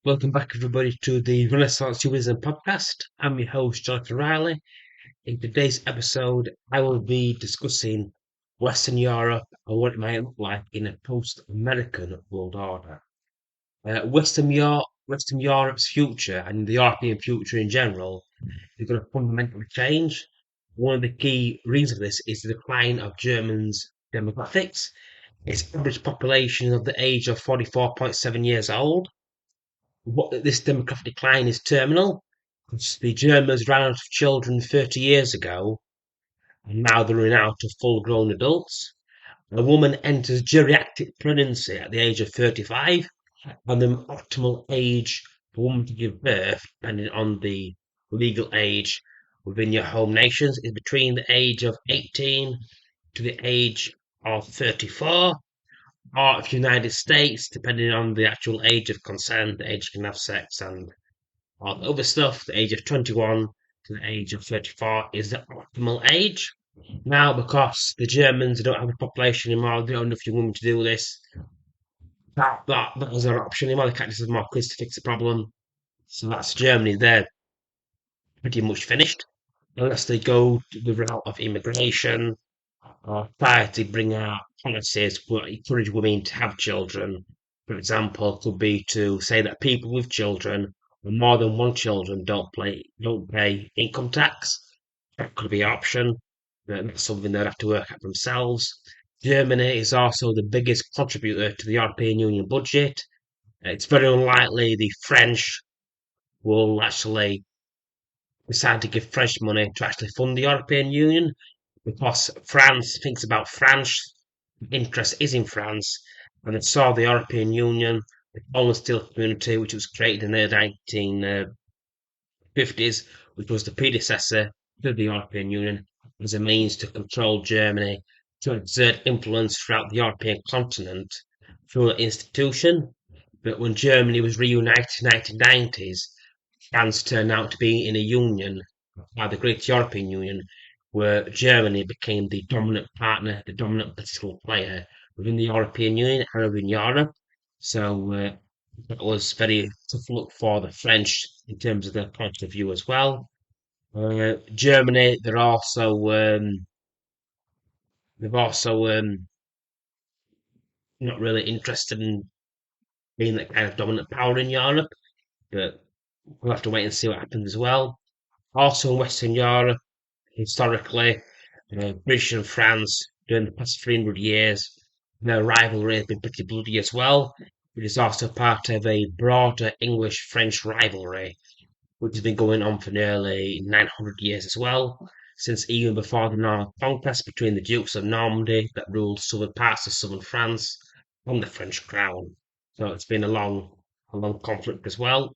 Welcome back, everybody, to the Renaissance Humanism podcast. I'm your host, Jonathan Riley. In today's episode, I will be discussing Western Europe and what it might look like in a post-American world order. Western Europe's future and the European future in general is going to fundamentally change. One of the key reasons for this is the decline of Germany's demographics. Its average population of the age of 44.7 years old. This demographic decline is terminal. The Germans ran out of children 30 years ago, and now they're running out of full grown adults. A woman enters geriatric pregnancy at the age of 35, and the optimal age for a woman to give birth, depending on the legal age within your home nations, is between the age of 18 to the age of 34. Or if United States, depending on the actual age of consent, the age you can have sex, and all the other stuff, the age of 21 to the age of 34 is the optimal age. Now, because the Germans don't have a population anymore, they don't have enough young women to do this, that was their option anymore. They can't just have more kids to fix the problem. So that's Germany. They're pretty much finished. Unless they go the route of immigration or try to bring out policies that encourage women to have children. For example, could be to say that people with children with more than one children don't pay income tax. That could be an option. That's something they'd have to work out themselves. Germany is also the biggest contributor to the European Union budget. It's very unlikely the French will actually decide to give French money to actually fund the European Union because France thinks about French interest is in France, and it saw the European Union, the Common Steel Community, which was created in the 1950s, which was the predecessor to the European Union, as a means to control Germany, to exert influence throughout the European continent through an institution. But when Germany was reunited in the 1990s, France turned out to be in a union, the Great European Union, where Germany became the dominant partner, the dominant political player within the European Union and within Europe. So that was very tough look for the French in terms of their point of view as well. Germany, they've also not really interested in being that kind of dominant power in Europe, but we'll have to wait and see what happens as well. Also in Western Europe, historically, British and France during the past 300 years, their rivalry has been pretty bloody as well. It is also part of a broader English-French rivalry, which has been going on for nearly 900 years as well, since even before the Norman conquest between the Dukes of Normandy that ruled southern parts of southern France and the French crown. So it's been a long conflict as well.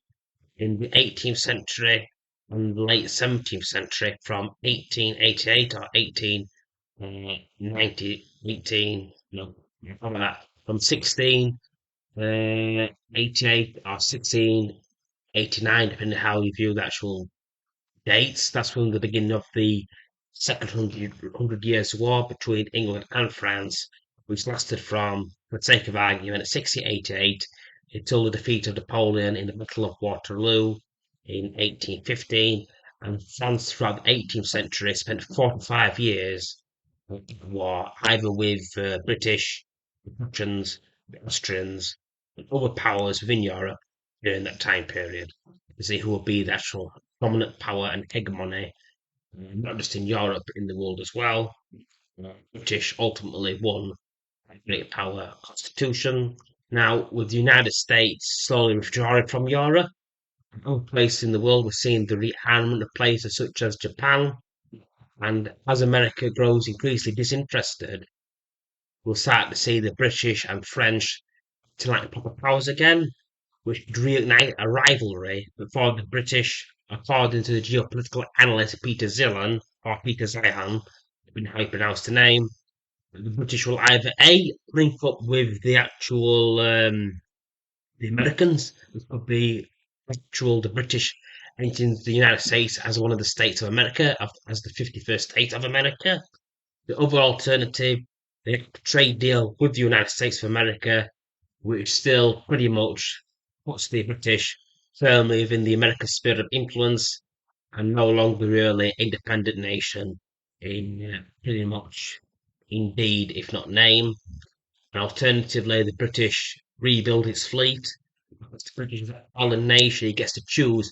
In the 18th century and late 17th century, from 1888 or 1890, 18, no, from that, from 1688 or 1689, depending on how you view the actual dates. That's from the beginning of the Second Hundred Years' War between England and France, which lasted from, for the sake of argument, 1688 until the defeat of Napoleon in the Battle of Waterloo in 1815. And France, throughout the 18th century, spent 45 years at war, either with British, the Prussians, the Austrians, and other powers within Europe during that time period to see who will be the actual dominant power and hegemony, not just in Europe, but in the world as well. British ultimately won a great power constitution. Now, with the United States slowly withdrawing from Europe, other places in the world, we're seeing the rearmament of places such as Japan. And as America grows increasingly disinterested, we'll start to see the British and French to like proper powers again, which could reignite a rivalry before the British, according to the geopolitical analyst Peter Zilan, or Peter Zihan, depending how you pronounce the name, the British will either A, link up with the actual the Americans, which could be the British entering the United States as one of the states of America, as the 51st state of America. The other alternative, the trade deal with the United States of America, which still pretty much puts the British firmly within the American sphere of influence and no longer really independent nation in pretty much in deed, if not name. And alternatively, the British rebuild its fleet. It's the British island nation. It gets to choose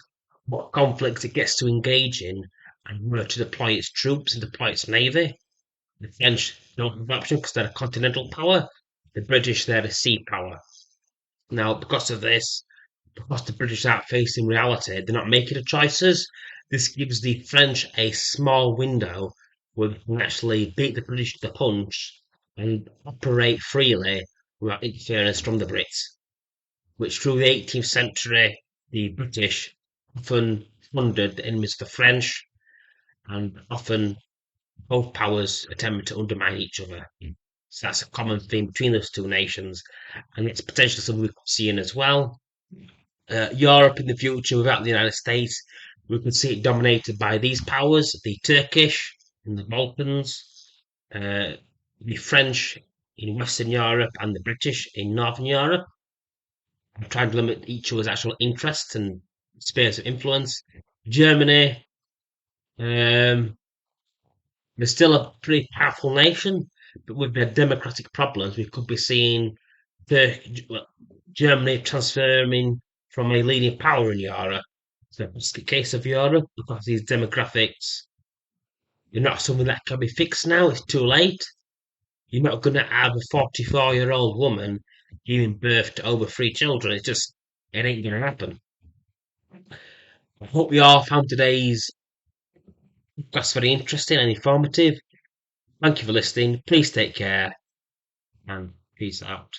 what conflicts it gets to engage in and where to deploy its troops and deploy its navy. The French don't have an option because they're a continental power. The British, they're a sea power. Now, because of this, because the British aren't facing reality, they're not making the choices. This gives the French a small window where they can actually beat the British to the punch and operate freely without interference from the Brits, which through the 18th century, the British often funded the enemies of the French and often both powers attempted to undermine each other. So that's a common theme between those two nations, and it's potentially something we could see in as well. Europe in the future without the United States, we could see it dominated by these powers, the Turkish in the Balkans, uh, the French in Western Europe, and the British in Northern Europe, trying to limit each other's actual interests and spheres of influence. Germany, they're still a pretty powerful nation, but with their democratic problems, we could be seeing well, Germany transforming from a leading power in Europe. So it's the case of Europe because these demographics are not something that can be fixed now. It's too late. You're not going to have a 44-year-old woman giving birth to over 3 children. It ain't going to happen. I hope you all found today's podcast very interesting and informative. Thank you for listening. Please take care and peace out.